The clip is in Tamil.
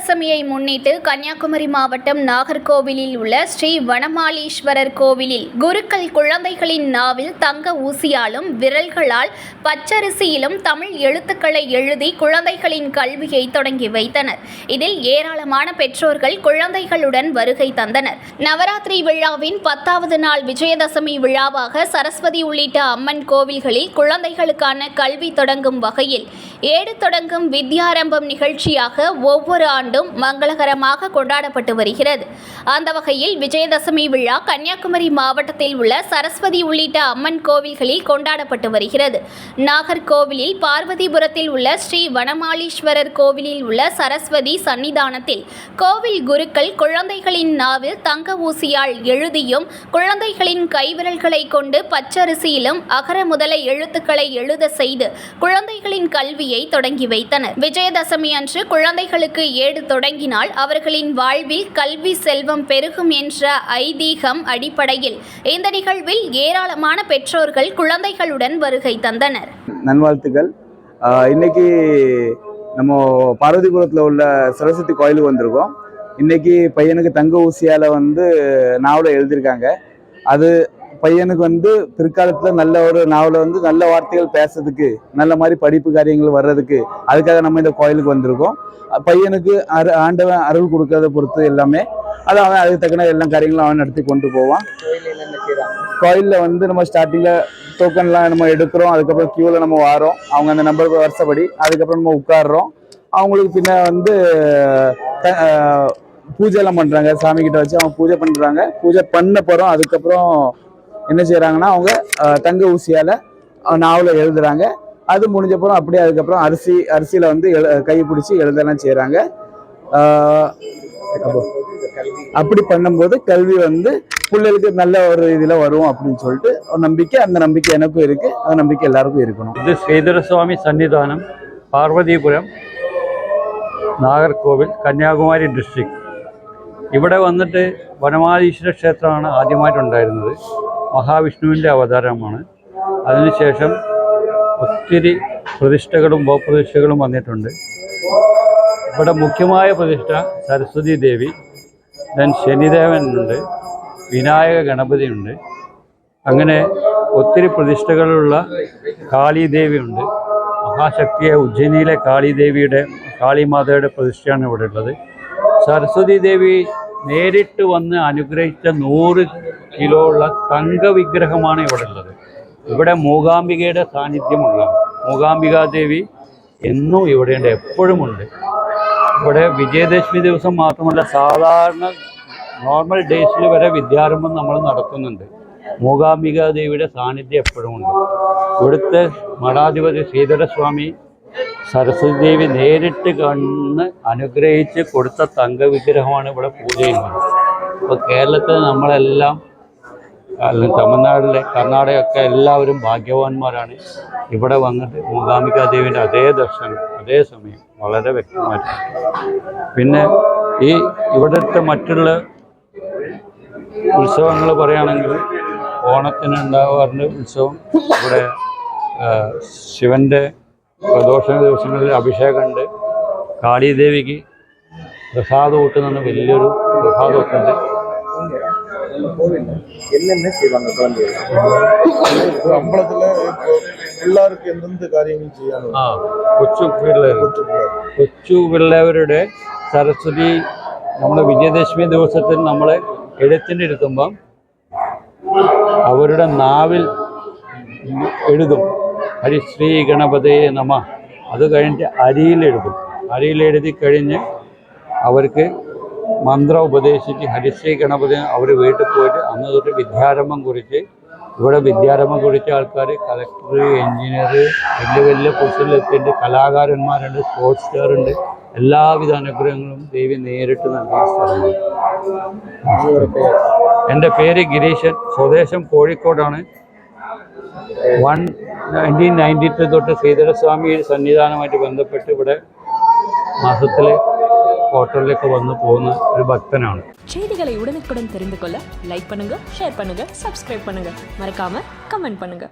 விஜயதசமியை முன்னிட்டு கன்னியாகுமரி மாவட்டம் நாகர்கோவிலில் உள்ள ஸ்ரீ வனமாலீஸ்வரர் கோவிலில் குருக்கள் குழந்தைகளின் நாவில் தங்க ஊசியாலும் விரல்களால் பச்சரிசியிலும் தமிழ் எழுத்துக்களை எழுதி குழந்தைகளின் கல்வியை தொடங்கி வைத்தனர். இதில் ஏராளமான பெற்றோர்கள் குழந்தைகளுடன் வருகை தந்தனர். நவராத்திரி விழாவின் 10வது நாள் விஜயதசமி விழாவாக சரஸ்வதி உள்ளிட்ட அம்மன் கோவில்களில் குழந்தைகளுக்கான கல்வி தொடங்கும் வகையில் ஏடு தொடங்கும் வித்யாரம்பம் நிகழ்ச்சியாக ஒவ்வொரு ஆண்டும் மங்களகரமாக கொண்டாடப்பட்டு வருகிறது. அந்த வகையில் விஜயதசமி விழா கன்னியாகுமரி மாவட்டத்தில் உள்ள சரஸ்வதி உள்ளிட்ட அம்மன் கோவில்களில் கொண்டாடப்பட்டு வருகிறது. நாகர்கோவிலில் பார்வதிபுரத்தில் உள்ள ஸ்ரீ வனமாலீஸ்வரர் கோவிலில் உள்ள சரஸ்வதி சன்னிதானத்தில் கோவில் குருக்கள் குழந்தைகளின் நாவில் தங்க ஊசியால் எழுதியும் குழந்தைகளின் கைவிரல்களை கொண்டு பச்சரிசியிலும் அகர முதல எழுத்துக்களை எழுத செய்து குழந்தைகளின் கல்வியை தொடங்கி வைத்தனர். விஜயதசமி அன்று குழந்தைகளுக்கு ஏடு தொடங்கினால் அவர்களின் வாழ்வில் கல்வி செல்வம் பெருகும் என்ற ஐதீகம் அடிப்படையில் இந்த நிகழ்வில் ஏராளமான பெற்றோர்கள் குழந்தைகளுடன் வருகை தந்தனர். நல்வாழ்த்துக்கள். இன்னைக்கு நம்ம பார்வதிபுரத்தில் உள்ள சரஸ்வதி கோயிலுக்கு வந்திருக்கோம். இன்னைக்கு பையனுக்கு தங்க ஊசியால நாவலை எழுதியிருக்காங்க. அது பையனுக்கு பிற்காலத்தில் நல்ல ஒரு நாவலை நல்ல வார்த்தைகள் பேசுறதுக்கு, நல்ல மாதிரி படிப்பு காரியங்கள் வர்றதுக்கு, அதுக்காக நம்ம இந்த கோயிலுக்கு வந்திருக்கோம். பையனுக்கு ஆண்டவன் அருள் கொடுக்கறத பொறுத்து எல்லாமே அது அவன் அதுக்கு தக்கன எல்லா காரியங்களும் அவன் நடத்தி கொண்டு போவான். கோயிலில் நம்ம ஸ்டார்டிங்கில் டோக்கன்லாம் நம்ம எடுக்கிறோம். அதுக்கப்புறம் கியூவில் நம்ம வாரோம். அவங்க அந்த நம்பர் வருஷப்படி அதுக்கப்புறம் நம்ம உட்காடுறோம். அவங்களுக்கு பின்ன பூஜைலாம் பண்ணுறாங்க. சாமிக்கிட்ட வச்சு அவங்க பூஜை பண்ணுறாங்க. பூஜை பண்ண போகிறோம். அதுக்கப்புறம் என்ன செய்கிறாங்கன்னா அவங்க தங்க ஊசியால் நாவலை எழுதுறாங்க. அது முடிஞ்சப்பறம் அப்படியே அதுக்கப்புறம் அரிசியில் கை பிடிச்சி எழுதலாம் செய்கிறாங்க. அப்படி பண்ணும்போது கல்வி பிள்ளைகளுக்கு நல்ல ஒரு இதில் வரும் அப்படின்னு சொல்லிட்டு ஒரு நம்பிக்கை. அந்த நம்பிக்கை எனக்கும் இருக்குது. அந்த நம்பிக்கை எல்லாருக்கும் இருக்கணும். இது ശ്രീധരസ്വാമി സന്നിധാനം, പാർവതിപുരം, നാഗർകോവിൽ, കന്യാകുമാരി ഡിസ്ട്രിക്ട്. ഇവിടെ വന്നിട്ട് വനമാലീശ്വര ക്ഷേത്രമാണ് ആദ്യമായിട്ടുണ്ടായിരുന്നത്. മഹാവിഷ്ണുവിൻ്റെ അവതാരമാണ്. അതിനുശേഷം ഒത്തിരി പ്രതിഷ്ഠകളും ഉപപ്രതിഷ്ഠകളും വന്നിട്ടുണ്ട്. ഇവിടെ മുഖ്യമായ പ്രതിഷ്ഠ സരസ്വതി ദേവി, ശനിദേവനുണ്ട്, വിനായക ഗണപതിയുണ്ട്. അങ്ങനെ ഒത്തിരി പ്രതിഷ്ഠകളുള്ള കാളിദേവിയുണ്ട്. മഹാശക്തിയെ ഉജ്ജയിനിയിലെ കാളിമാതയുടെ പ്രതിഷ്ഠയാണ് ഇവിടെ ഉള്ളത്. സരസ്വതി ദേവി നേരിട്ട് വന്ന് അനുഗ്രഹിച്ച 100 കിലോ ഉള്ള തങ്കവിഗ്രഹമാണ് ഇവിടെ ഉള്ളത്. ഇവിടെ മൂകാംബികയുടെ സാന്നിധ്യമുള്ളതാണ്. മൂകാംബികാദേവി എന്നും ഇവിടെയുണ്ട്, എപ്പോഴുമുണ്ട്. ഇവിടെ വിജയദശമി ദിവസം മാത്രമല്ല, സാധാരണ നോർമൽ ഡേയ്സിൽ വരെ വിദ്യാരംഭം നമ്മൾ നടത്തുന്നുണ്ട്. മൂകാംബികാദേവിയുടെ സാന്നിധ്യം എപ്പോഴുമുണ്ട്. ഇവിടുത്തെ മഠാധിപതി ശ്രീധരസ്വാമി സരസ്വതി ദേവി നേരിട്ട് കണ്ണ് അനുഗ്രഹിച്ച് കൊടുത്ത തങ്കവിഗ്രഹമാണ് ഇവിടെ പൂജ ചെയ്യുന്നത്. അപ്പോൾ കേരളത്തിൽ നമ്മളെല്ലാം, തമിഴ്നാട്ടിലെ, കർണാടകയൊക്കെ എല്ലാവരും ഭാഗ്യവാന്മാരാണ്. ഇവിടെ വന്നിട്ട് മൂകാംബികാദേവിൻ്റെ അതേ ദർശനം അതേ സമയം വളരെ വ്യക്തമായിട്ട്. പിന്നെ ഇവിടുത്തെ മറ്റുള്ള ഉത്സവങ്ങൾ പറയുകയാണെങ്കിൽ ഓണത്തിന് ഉണ്ടാവാറുണ്ട് ഉത്സവം. ഇവിടെ ശിവൻ്റെ പ്രദോഷ ദിവസങ്ങളിൽ അഭിഷേകമുണ്ട്. കാളീദേവിക്ക് പ്രസാദം ഊട്ടുന്ന വലിയൊരു പ്രസാദമൊക്കെയുണ്ട്. കൊച്ചു പിള്ളേരുടെ സരസ്വതി നമ്മുടെ വിജയദശമി ദിവസത്തിൽ നമ്മൾ എഴുത്തിൻ്റെ ഇരുത്തുമ്പം അവരുടെ നാവിൽ എഴുതും ഹരിശ്രീ ഗണപതയെ നമ. അത് കഴിഞ്ഞിട്ട് അരിയിലെഴുതും. അരിയിലെഴുതി കഴിഞ്ഞ് അവർക്ക് മന്ത്രം ഉപദേശിച്ച് ഹരിശ്രീ ഗണപതി അവർ വീട്ടിൽ പോയിട്ട് അന്ന് തൊട്ട് വിദ്യാരംഭം കുറിച്ച്, ഇവിടെ വിദ്യാരംഭം കുറിച്ച ആൾക്കാർ കളക്ടർ, എൻജിനീയർ, വലിയ പൊസിഷനിലെത്തിയിട്ട് കലാകാരന്മാരുണ്ട്, സ്പോർട്സ് സ്റ്റാറുണ്ട്. എല്ലാവിധ അനുഗ്രഹങ്ങളും ദേവി നേരിട്ട് നൽകുന്ന സ്ഥലമാണ്. എൻ്റെ പേര് ഗിരീശൻ. സ്വദേശം കോഴിക്കോടാണ്. 1992 തൊട്ട് ശ്രീധരസ്വാമി സന്നിധാനമായിട്ട് ബന്ധപ്പെട്ട് ഇവിടെ മാസത്തിലെ ஹோட்டலுக்கு வந்து போன ஒரு பக்தனான. செய்திகளை உடனுக்குடன் தெரிந்து கொள்ள லைக் பண்ணுங்க, ஷேர் பண்ணுங்க, சப்ஸ்கிரைப் பண்ணுங்க, மறக்காம கமெண்ட் பண்ணுங்க.